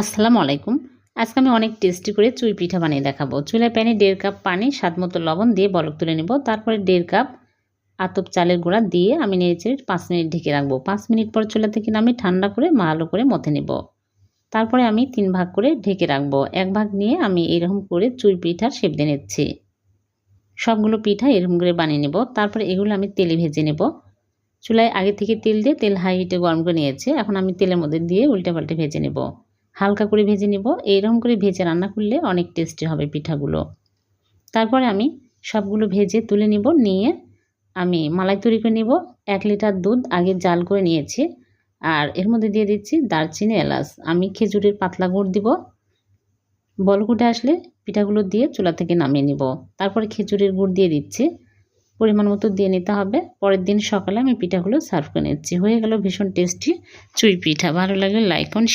আসসালামু আলাইকুম। আজকে আমি অনেক টেস্টি করে চুই পিঠা বানিয়ে দেখাবো। চুলায় প্যানে 1.5 কাপ পানি, স্বাদমতো লবণ দিয়ে বলক তুলে নেব। তারপরে 1.5 কাপ আতপ চালের গুঁড়া দিয়ে আমি নেড়েচেড়ে 5 মিনিট ঢেকে রাখবো। 5 মিনিট পর চুলা থেকে নামিয়ে ঠান্ডা করে ভালো করে মথে নেব। তারপরে আমি 3 ভাগ করে ঢেকে রাখবো। 1 ভাগ নিয়ে আমি এরকম করে চুই পিঠার শেপ দিয়ে নিচ্ছি। সবগুলো পিঠা এরকম করে বানিয়ে নেব। তারপরে এগুলো আমি তেলে ভেজে নেব। চুলায় আগে থেকে তেল দিয়ে তেল হাই হিটে গরম করে নিয়েছি। এখন আমি তেলের মধ্যে দিয়ে উল্টে পাল্টে ভেজে নেব। হালকা করে ভেজে নেব। এইরকম করে ভেজে রান্না করলে অনেক টেস্টি হবে পিঠাগুলো। তারপরে আমি সবগুলো ভেজে তুলে নেব। নিয়ে আমি মালাই তৈরি করে নেব। 1 লিটার দুধ আগে জাল করে নিয়েছি। আর এর মধ্যে দিয়ে দিচ্ছি দারচিনি, এলাচ। আমি খেজুরের পাতলা গুড় দিব। বলক উঠে আসলে পিঠাগুলো দিয়ে চুলা থেকে নামিয়ে নিব। তারপরে খেজুরের গুড় দিয়ে দিচ্ছি। পরিমাণ মতো দিয়ে নিতে হবে। পরের দিন সকালে আমি পিঠাগুলো সার্ভ করে নিচ্ছি। হয়ে গেল ভীষণ টেস্টি চুই পিঠা। ভালো লাগলে লাইক করুন।